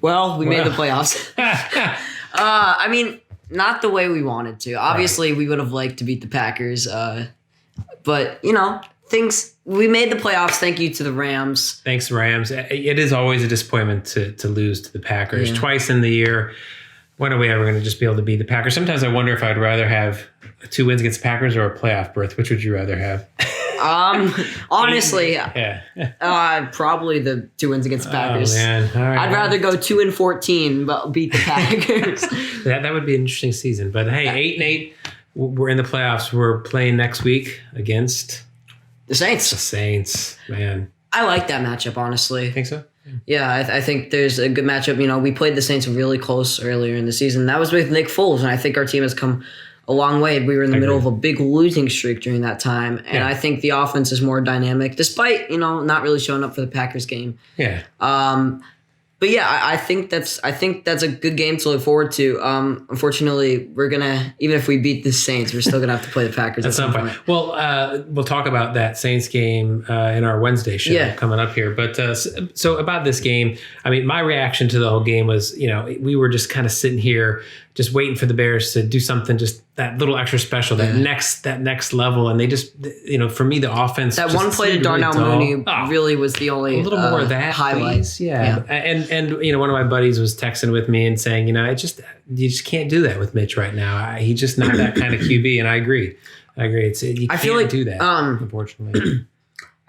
Well, we made the playoffs. I mean, not the way we wanted to. Obviously, we would have liked to beat the Packers. But, we made the playoffs. Thank you to the Rams. Thanks, Rams. It is always a disappointment to lose to the Packers twice in the year. When are we ever going to just be able to beat the Packers? Sometimes I wonder if I'd rather have 2 wins against the Packers or a playoff berth. Which would you rather have? Honestly, probably the 2 wins against the Packers. Oh, man. All right. I'd rather go 2-14, but beat the Packers. that would be an interesting season. But hey, 8-8, we're in the playoffs. We're playing next week against the Saints. The Saints, man. I like that matchup, honestly. Think so? Yeah, I think there's a good matchup. We played the Saints really close earlier in the season. That was with Nick Foles, and I think our team has come a long way. We were in the middle of a big losing streak during that time, and I think the offense is more dynamic, despite not really showing up for the Packers game. Yeah. But yeah, I think that's a good game to look forward to. Unfortunately, we're gonna, even if we beat the Saints, we're still gonna have to play the Packers at some point. Well, we'll talk about that Saints game in our Wednesday show coming up here. But so about this game, I mean, my reaction to the whole game was, we were just kind of sitting here, just waiting for the Bears to do something, just that little extra special, that next level, and they just, for me, the offense. That one play to Darnell Mooney really was the only a little more of that highlight. Yeah. And one of my buddies was texting with me and saying, you just can't do that with Mitch right now. He's just not that kind of QB, and I agree. You can't do that, unfortunately.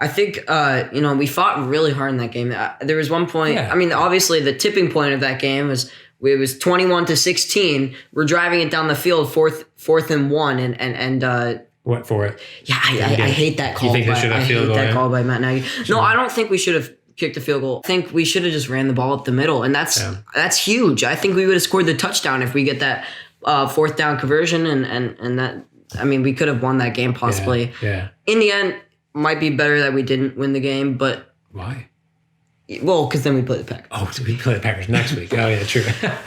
I think, we fought really hard in that game. There was one point. I mean, obviously, the tipping point of that game was. It was 21-16. We're driving it down the field, fourth and 1, and what for it? Yeah, I hate that call. You think they should have field goal? I hate that call by Matt Nagy. Sure. No, I don't think we should have kicked a field goal. I think we should have just ran the ball up the middle, and that's huge. I think we would have scored the touchdown if we get that 4th down conversion, and that. I mean, we could have won that game possibly. Yeah. In the end, might be better that we didn't win the game, but why? Well, because then we play the Packers. Oh, so we play the Packers next week. Oh, yeah, true.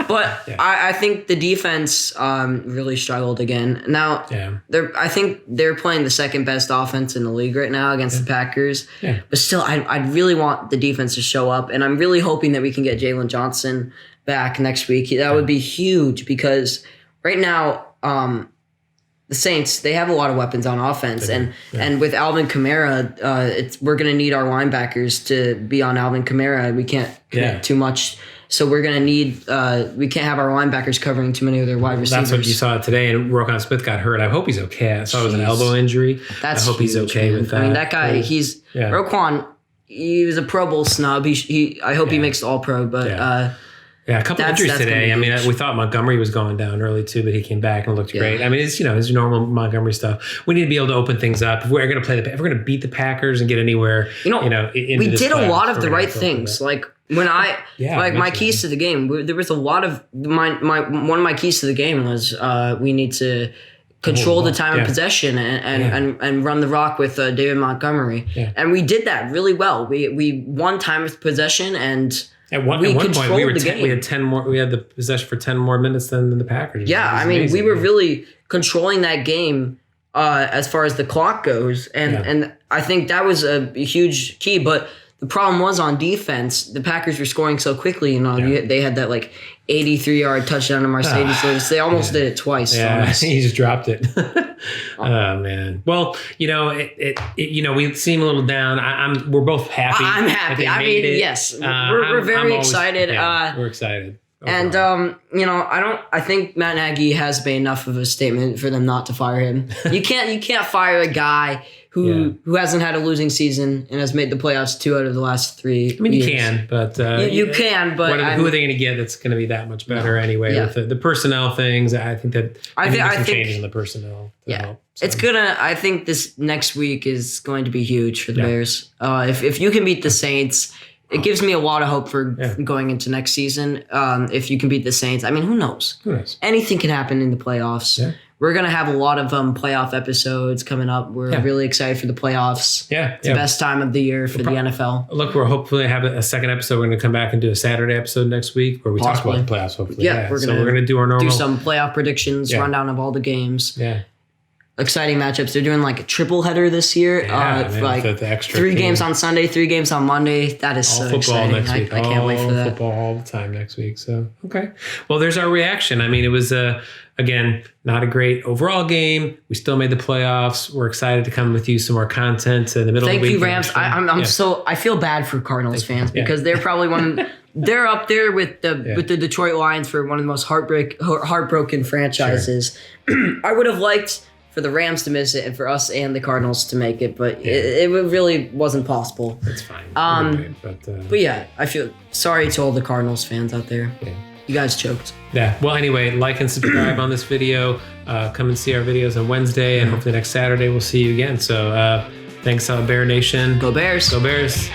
But I think the defense really struggled again. Now, I think they're playing the second best offense in the league right now against the Packers. Yeah. But still, I really want the defense to show up, and I'm really hoping that we can get Jalen Johnson back next week. That would be huge because right now the Saints, they have a lot of weapons on offense, and with Alvin Kamara, we're going to need our linebackers to be on Alvin Kamara. We can't commit too much, so we're going to need. We can't have our linebackers covering too many of their wide receivers. That's what you saw today, and Roquan Smith got hurt. I hope he's okay. I saw it was an elbow injury. I hope he's okay with that. I mean, that guy, Roquan. He was a Pro Bowl snub. I hope he makes the All Pro, but. Yeah, a couple injuries today. I mean, we thought Montgomery was going down early too, but he came back and looked great. I mean, it's it's normal Montgomery stuff. We need to be able to open things up. If we're going to if we're going to beat the Packers and get anywhere, we did a lot of the right things. Like when my keys to the game, there was a lot of one of my keys to the game was we need to control the time of possession and run the rock with David Montgomery, and we did that really well. We won time of possession and. At one point, we had 10 more. We had the possession for 10 more minutes than the Packers. Yeah, I mean, we were really controlling that game as far as the clock goes, and I think that was a huge key. But the problem was on defense, the Packers were scoring so quickly. They had that 83-yard touchdown to Mercedes Lewis. They almost did it twice. Yeah, he just dropped it. Oh man. Well, we seem a little down. We're both happy. I'm happy. I mean, yes, we're very excited. We're excited. Overall. And I think Matt Nagy has made enough of a statement for them not to fire him. You can't fire a guy who hasn't had a losing season and has made the playoffs 2 out of the last 3 I mean, years. you can, but you can, but who are they going to get that's going to be that much better anyway? With the personnel things, I think that I think some changes in the personnel. Help, so. It's gonna. I think this next week is going to be huge for the Bears. If you can beat the Saints. It gives me a lot of hope for going into next season. If you can beat the Saints, I mean, who knows? Anything can happen in the playoffs. Yeah. We're going to have a lot of playoff episodes coming up. We're really excited for the playoffs. It's the best time of the year for the NFL. Look, we're hopefully have a second episode. We're going to come back and do a Saturday episode next week where we talk about the playoffs, hopefully. We're going to do our normal. Do some playoff predictions, rundown of all the games. exciting matchups. They're doing like a triple header this year. Like the extra 3 games on Sunday, 3 games on Monday. That is all so exciting. Next week. I can't wait for that. Football all the time next week. So, okay. Well, there's our reaction. I mean, it was, again, not a great overall game. We still made the playoffs. We're excited to come with you some more content in the middle of the week. Thank you, Rams. I feel bad for Cardinals fans because they're probably they're up there with the Detroit Lions for one of the most heartbroken franchises. Sure. I would have liked for the Rams to miss it and for us and the Cardinals to make it, but it really wasn't possible. It's fine. But yeah, I feel sorry to all the Cardinals fans out there. Yeah. You guys choked. Yeah. Well, anyway, like and subscribe on this video. Come and see our videos on Wednesday, and hopefully next Saturday we'll see you again. So thanks, Bear Nation. Go Bears. Go Bears.